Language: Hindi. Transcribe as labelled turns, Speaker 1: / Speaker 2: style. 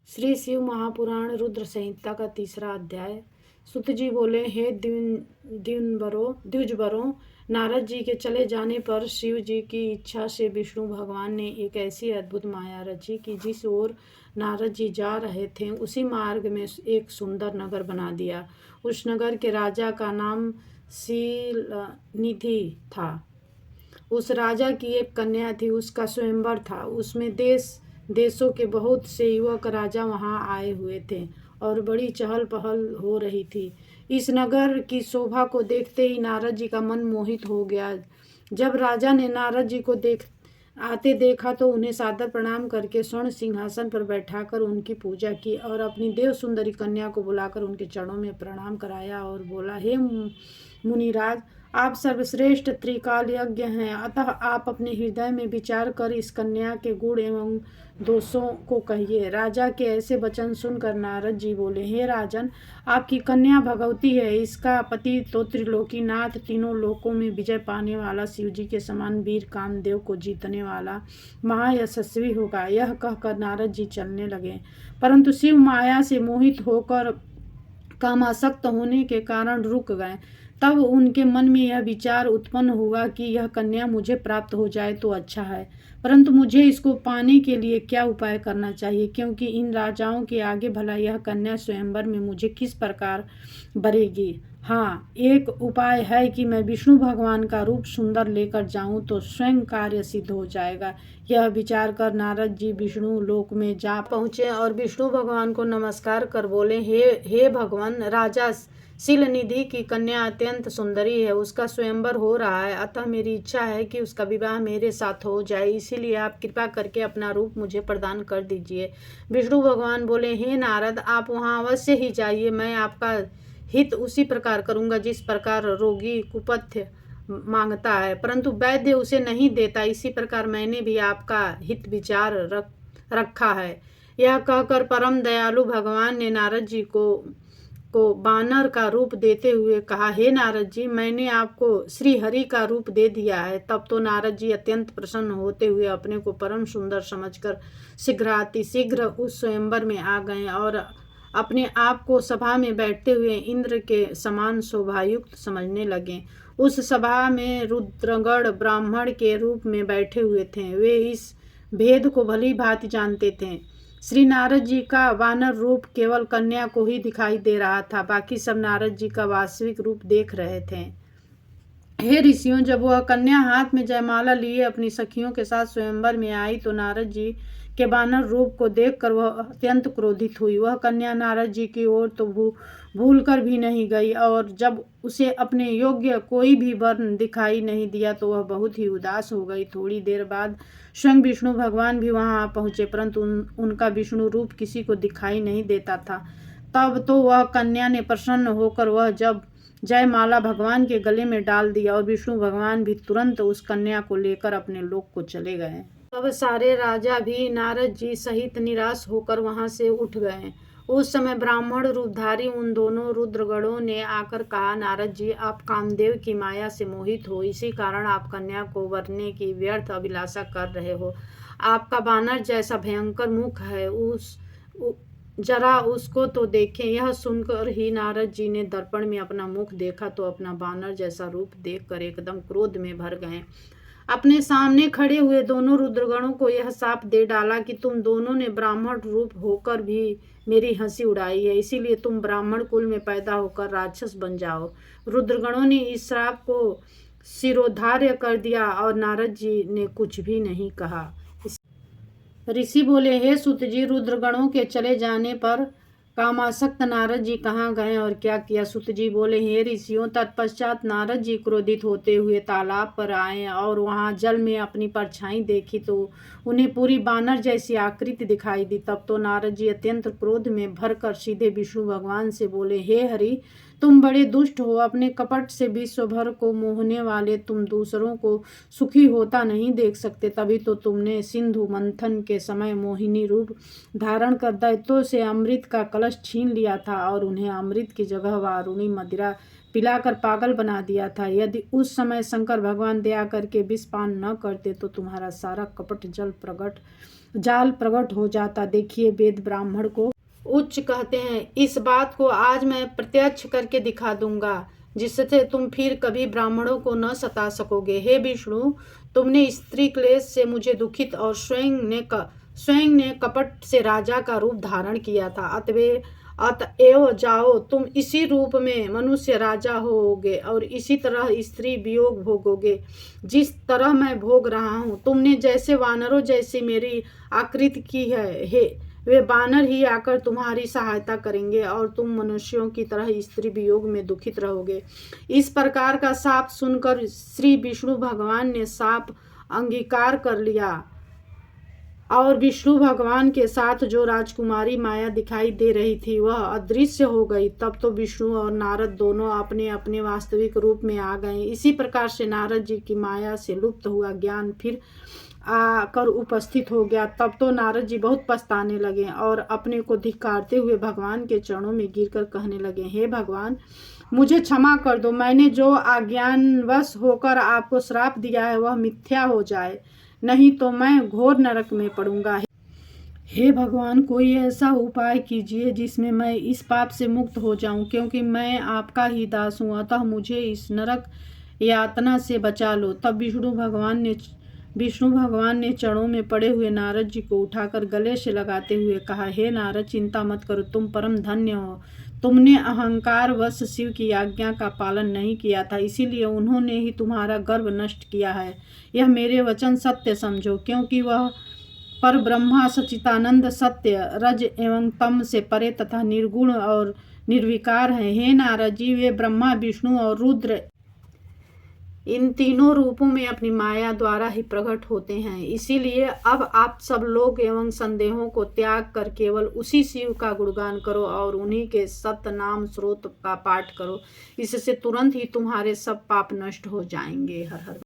Speaker 1: श्री शिव महापुराण रुद्र संहिता का तीसरा अध्याय। सुत जी बोले, हे द्विजवरों, नारद जी के चले जाने पर शिव जी की इच्छा से विष्णु भगवान ने एक ऐसी अद्भुत माया रची कि जिस ओर नारद जी जा रहे थे उसी मार्ग में एक सुंदर नगर बना दिया। उस नगर के राजा का नाम शीलनिधि था। उस राजा की एक कन्या थी, उसका स्वयंवर था। उसमें देशों के बहुत से युवक राजा वहां आए हुए थे और बड़ी चहल पहल हो रही थी। इस नगर की शोभा को देखते ही नारद जी का मन मोहित हो गया। जब राजा ने नारद जी को आते देखा तो उन्हें सादर प्रणाम करके स्वर्ण सिंहासन पर बैठाकर उनकी पूजा की और अपनी देव सुंदरी कन्या को बुलाकर उनके चरणों में प्रणाम कराया और बोला, हे मुनिराज, आप सर्वश्रेष्ठ त्रिकाल यज्ञ हैं, अतः आप अपने हृदय में विचार कर इस कन्या के गुण एवं दोषों को कहिए। राजा के ऐसे वचन सुनकर नारद जी बोले, हे राजन, आपकी कन्या भगवती है। इसका पति तो त्रिलोकीनाथ, तीनों लोकों में विजय पाने वाला, शिव जी के समान वीर कामदेव को जीतने वाला महायशस्वी होगा। यह कहकर नारद जी चलने लगे, परंतु शिव माया से मोहित होकर कामासक्त होने के कारण रुक गए। तब उनके मन में यह विचार उत्पन्न हुआ कि यह कन्या मुझे प्राप्त हो जाए तो अच्छा है, परंतु मुझे इसको पाने के लिए क्या उपाय करना चाहिए, क्योंकि इन राजाओं के आगे भला यह कन्या स्वयंवर में मुझे किस प्रकार वरेगी। हाँ, एक उपाय है कि मैं विष्णु भगवान का रूप सुंदर लेकर जाऊं तो स्वयं कार्य सिद्ध हो जाएगा। यह विचार कर नारद जी विष्णु लोक में जा पहुंचे और विष्णु भगवान को नमस्कार कर बोले, हे भगवान, राजा शीलनिधि की कन्या अत्यंत सुंदरी है, उसका स्वयंवर हो रहा है, अतः मेरी इच्छा है कि उसका विवाह मेरे साथ हो जाए। इसीलिए आप कृपा करके अपना रूप मुझे प्रदान कर दीजिए। विष्णु भगवान बोले, हे नारद, आप वहां अवश्य ही जाइए। मैं आपका हित उसी प्रकार करूंगा जिस प्रकार रोगी कुपथ्य मांगता है, परंतु वैद्य उसे नहीं देता। इसी प्रकार मैंने भी आपका हित विचार रखा है। यह कहकर परम दयालु भगवान ने नारद जी को बानर का रूप देते हुए कहा, हे नारद जी, मैंने आपको श्री हरि का रूप दे दिया है। तब तो नारद जी अत्यंत प्रसन्न होते हुए अपने को परम सुंदर समझकर शीघ्र उस स्वयंवर में आ गए और अपने आप को सभा में बैठते हुए इंद्र के समान शोभायुक्त समझने लगे। उस सभा में रुद्रगण ब्राह्मण के रूप में बैठे हुए थे। वे इस भेद को भली भांति जानते थे। श्री नारद जी का वानर रूप केवल कन्या को ही दिखाई दे रहा था, बाकी सब नारद जी का वास्तविक रूप देख रहे थे। हे ऋषियों, जब वह कन्या हाथ में जयमाला लिए अपनी सखियों के साथ स्वयंवर में आई तो नारद जी के वानर रूप को देखकर वह अत्यंत क्रोधित हुई। वह कन्या नारद जी की ओर तो भूल कर भी नहीं गई और जब उसे अपने योग्य कोई भी वर्ण दिखाई नहीं दिया तो वह बहुत ही उदास हो गई। थोड़ी देर बाद स्वयं विष्णु भगवान भी वहां आ पहुंचे, परंतु उनका विष्णु रूप किसी को दिखाई नहीं देता था। तब तो वह कन्या ने प्रसन्न होकर वह जब जयमाला भगवान के गले में डाल दिया और विष्णु भगवान भी तुरंत उस कन्या को लेकर अपने लोक को चले गए। तब सारे राजा भी नारद जी सहित निराश होकर वहां से उठ गए। उस समय ब्राह्मण रूपधारी उन दोनों रुद्रगणों ने आकर कहा, नारद जी, आप कामदेव की माया से मोहित हो, इसी कारण आप कन्या को वरने की व्यर्थ अभिलाषा कर रहे हो। आपका बानर जैसा भयंकर मुख है, जरा उसको तो देखें। यह सुनकर ही नारद जी ने दर्पण में अपना मुख देखा तो अपना बानर जैसा रूप देखकर एकदम क्रोध में भर गए। अपने सामने खड़े हुए दोनों रुद्रगणों को यह शाप दे डाला कि तुम दोनों ने ब्राह्मण रूप होकर भी मेरी हंसी उड़ाई है, इसीलिए तुम ब्राह्मण कुल में पैदा होकर राक्षस बन जाओ। रुद्रगणों ने इस श्राप को शिरोधार्य कर दिया और नारद जी ने कुछ भी नहीं कहा। ऋषि बोले, हे सुत जी, रुद्रगणों के चले जाने पर कामासक्त नारद जी कहाँ गए और क्या किया। सुत जी बोले, हे ऋषियों, तत्पश्चात नारद जी क्रोधित होते हुए तालाब पर आए और वहां जल में अपनी परछाई देखी तो उन्हें पूरी बानर जैसी आकृति दिखाई दी। तब तो नारद जी अत्यंत क्रोध में भरकर सीधे विष्णु भगवान से बोले, हे हरि, तुम बड़े दुष्ट हो। अपने कपट से विश्व भर को मोहने वाले तुम दूसरों को सुखी होता नहीं देख सकते, तभी तो तुमने सिंधु मंथन के समय मोहिनी रूप धारण कर दैत्यों से अमृत का कलश छीन लिया था और उन्हें अमृत की जगह वारुणी मदिरा पिलाकर पागल बना दिया था। यदि उस समय शंकर भगवान दया करके विष पान न करते तो तुम्हारा सारा कपट जल प्रकट जाल प्रकट हो जाता। देखिए वेद ब्राह्मण को उच्च कहते हैं। इस बात को आज मैं प्रत्यक्ष करके दिखा दूंगा, जिससे तुम फिर कभी ब्राह्मणों को न सता सकोगे। हे विष्णु, तुमने स्त्री क्लेश से मुझे दुखित और स्वयं ने कपट से राजा का रूप धारण किया था। अतएव जाओ, तुम इसी रूप में मनुष्य राजा होगे और इसी तरह स्त्री वियोग भोगोगे जिस तरह मैं भोग रहा हूँ। तुमने जैसे वानरों जैसी मेरी आकृति की है, वे वानर ही आकर तुम्हारी सहायता करेंगे और तुम मनुष्यों की तरह स्त्री वियोग में दुखित रहोगे। इस प्रकार का शाप सुनकर श्री विष्णु भगवान ने शाप अंगीकार कर लिया और विष्णु भगवान के साथ जो राजकुमारी माया दिखाई दे रही थी वह अदृश्य हो गई। तब तो विष्णु और नारद दोनों अपने अपने वास्तविक रूप में आ गए। इसी प्रकार से नारद जी की माया से लुप्त हुआ ज्ञान फिर आकर उपस्थित हो गया। तब तो नारद जी बहुत पछताने लगे और अपने को धिक्कारते हुए भगवान के चरणों में गिरकर कहने लगे, हे भगवान, मुझे क्षमा कर दो। मैंने जो अज्ञानवश होकर आपको श्राप दिया है वह मिथ्या हो जाए, नहीं तो मैं घोर नरक में पड़ूंगा। हे भगवान, कोई ऐसा उपाय कीजिए जिसमें मैं इस पाप से मुक्त हो जाऊं, क्योंकि मैं आपका ही दास हूँ। अतः मुझे इस नरक यातना से बचा लो। तब विष्णु भगवान ने चरणों में पड़े हुए नारद जी को उठाकर गले से लगाते हुए कहा, हे नारद, चिंता मत करो, तुम परम धन्य हो। तुमने अहंकार वश शिव की आज्ञा का पालन नहीं किया था, इसीलिए उन्होंने ही तुम्हारा गर्व नष्ट किया है। यह मेरे वचन सत्य समझो, क्योंकि वह पर ब्रह्मा सच्चिदानंद सत्य रज एवं तम से परे तथा निर्गुण और निर्विकार है। हे नारद जी, वे ब्रह्मा, विष्णु और रुद्र इन तीनों रूपों में अपनी माया द्वारा ही प्रकट होते हैं। इसीलिए अब आप सब लोग एवं संदेहों को त्याग कर केवल उसी शिव का गुणगान करो और उन्हीं के सत्य नाम स्रोत का पाठ करो। इससे तुरंत ही तुम्हारे सब पाप नष्ट हो जाएंगे। हर हर